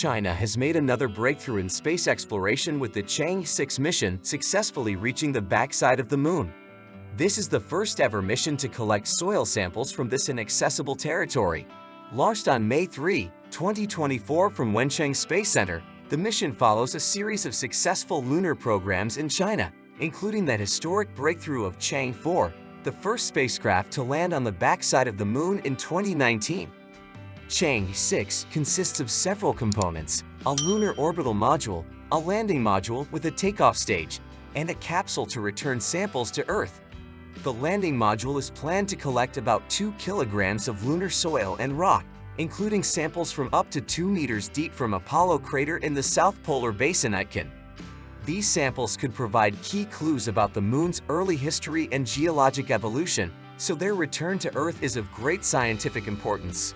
China has made another breakthrough in space exploration with the Chang'e 6 mission successfully reaching the backside of the Moon. This is the first-ever mission to collect soil samples from this inaccessible territory. Launched on May 3, 2024 from Wenchang Space Center, the mission follows a series of successful lunar programs in China, including that historic breakthrough of Chang'e 4, the first spacecraft to land on the backside of the Moon in 2019. Chang'e 6 consists of several components: a lunar orbital module, a landing module with a takeoff stage, and a capsule to return samples to Earth. The landing module is planned to collect about 2 kilograms of lunar soil and rock, including samples from up to 2 meters deep from Apollo crater in the South Polar Basin Aitken. These samples could provide key clues about the Moon's early history and geologic evolution, so their return to Earth is of great scientific importance.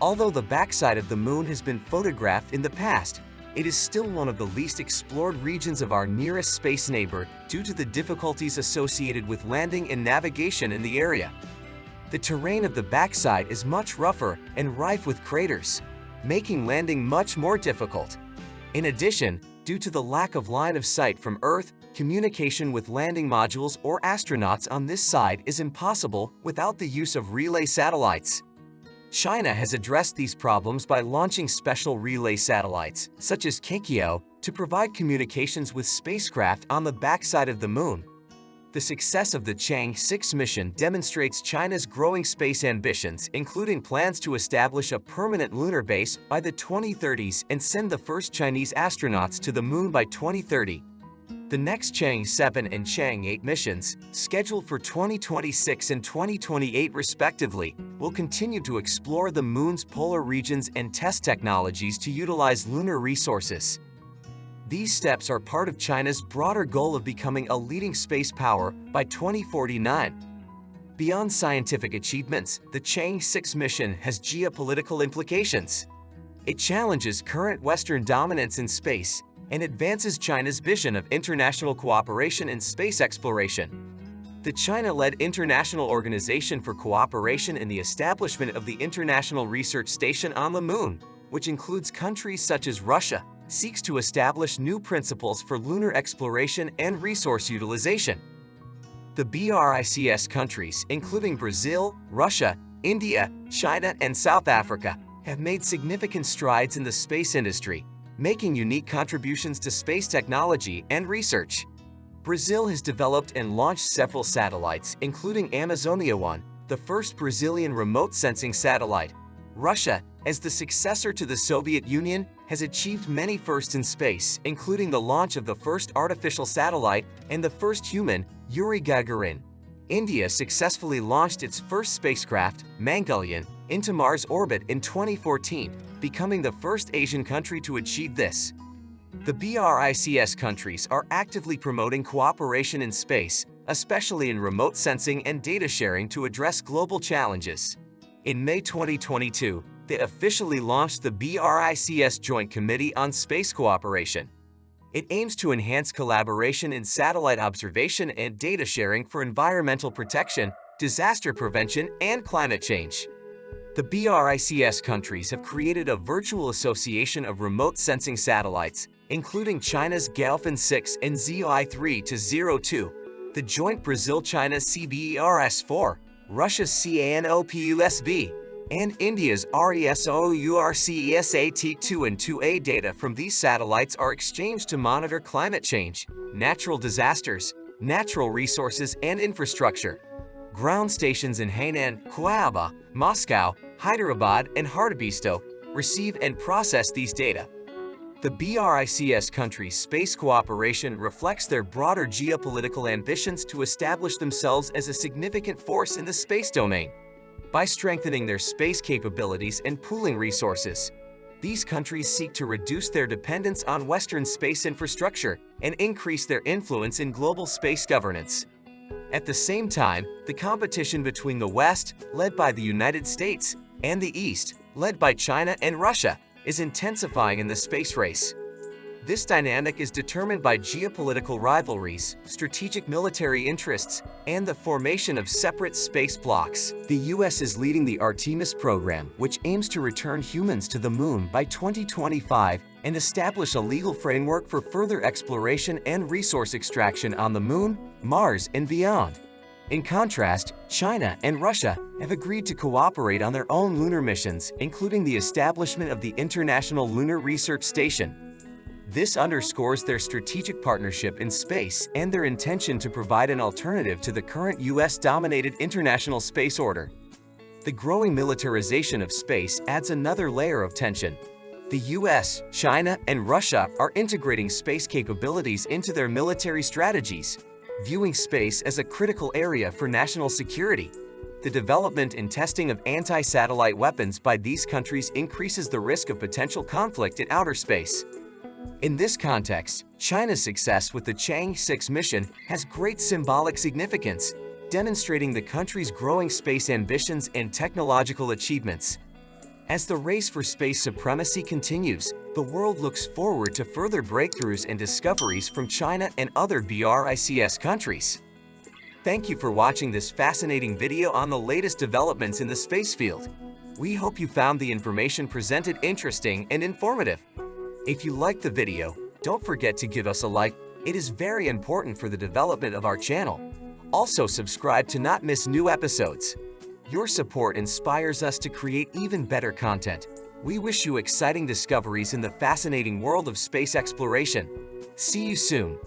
Although the backside of the Moon has been photographed in the past, it is still one of the least explored regions of our nearest space neighbor due to the difficulties associated with landing and navigation in the area. The terrain of the backside is much rougher and rife with craters, making landing much more difficult. In addition, due to the lack of line of sight from Earth, communication with landing modules or astronauts on this side is impossible without the use of relay satellites. China has addressed these problems by launching special relay satellites, such as Keikiao, to provide communications with spacecraft on the backside of the Moon. The success of the Chang'e 6 mission demonstrates China's growing space ambitions, including plans to establish a permanent lunar base by the 2030s and send the first Chinese astronauts to the Moon by 2030. The next Chang'e 7 and Chang'e 8 missions, scheduled for 2026 and 2028 respectively, will continue to explore the Moon's polar regions and test technologies to utilize lunar resources. These steps are part of China's broader goal of becoming a leading space power by 2049. Beyond scientific achievements, the Chang'e 6 mission has geopolitical implications. It challenges current Western dominance in space and advances China's vision of international cooperation in space exploration. The China-led International Organization for Cooperation in the establishment of the International Research Station on the Moon, which includes countries such as Russia, seeks to establish new principles for lunar exploration and resource utilization. The BRICS countries, including Brazil, Russia, India, China, and South Africa, have made significant strides in the space industry, making unique contributions to space technology and research. Brazil has developed and launched several satellites, including Amazonia 1, the first Brazilian remote sensing satellite. Russia, as the successor to the Soviet Union, has achieved many firsts in space, including the launch of the first artificial satellite and the first human, Yuri Gagarin. India successfully launched its first spacecraft, Mangalyaan, into Mars orbit in 2014, becoming the first Asian country to achieve this. The BRICS countries are actively promoting cooperation in space, especially in remote sensing and data sharing to address global challenges. In May 2022, they officially launched the BRICS Joint Committee on Space Cooperation. It aims to enhance collaboration in satellite observation and data sharing for environmental protection, disaster prevention, and climate change. The BRICS countries have created a virtual association of remote sensing satellites, including China's Galfin 6 and ZOI-3-02, the joint Brazil-China CBERS-4, Russia's CANOPUSB, and India's RESOURCESAT-2 and 2A. Data from these satellites are exchanged to monitor climate change, natural disasters, natural resources, and infrastructure. Ground stations in Hainan, Kuaibao, Moscow, Hyderabad, and Hardabisto receive and process these data. The BRICS countries' space cooperation reflects their broader geopolitical ambitions to establish themselves as a significant force in the space domain. By strengthening their space capabilities and pooling resources, these countries seek to reduce their dependence on Western space infrastructure and increase their influence in global space governance. At the same time, the competition between the West, led by the United States, and the East, led by China and Russia, is intensifying in the space race. This dynamic is determined by geopolitical rivalries, strategic military interests, and the formation of separate space blocks. The US is leading the Artemis program, which aims to return humans to the moon by 2025 and establish a legal framework for further exploration and resource extraction on the moon, Mars, and beyond. In contrast, China and Russia have agreed to cooperate on their own lunar missions, including the establishment of the International Lunar Research Station. This underscores their strategic partnership in space and their intention to provide an alternative to the current US-dominated international space order. The growing militarization of space adds another layer of tension. The US, China, and Russia are integrating space capabilities into their military strategies, viewing space as a critical area for national security. The development and testing of anti-satellite weapons by these countries increases the risk of potential conflict in outer space. In this context, China's success with the Chang'e 6 mission has great symbolic significance, demonstrating the country's growing space ambitions and technological achievements. As the race for space supremacy continues, the world looks forward to further breakthroughs and discoveries from China and other BRICS countries. Thank you for watching this fascinating video on the latest developments in the space field. We hope you found the information presented interesting and informative. If you liked the video, don't forget to give us a like. It is very important for the development of our channel. Also subscribe to not miss new episodes. Your support inspires us to create even better content. We wish you exciting discoveries in the fascinating world of space exploration. See you soon.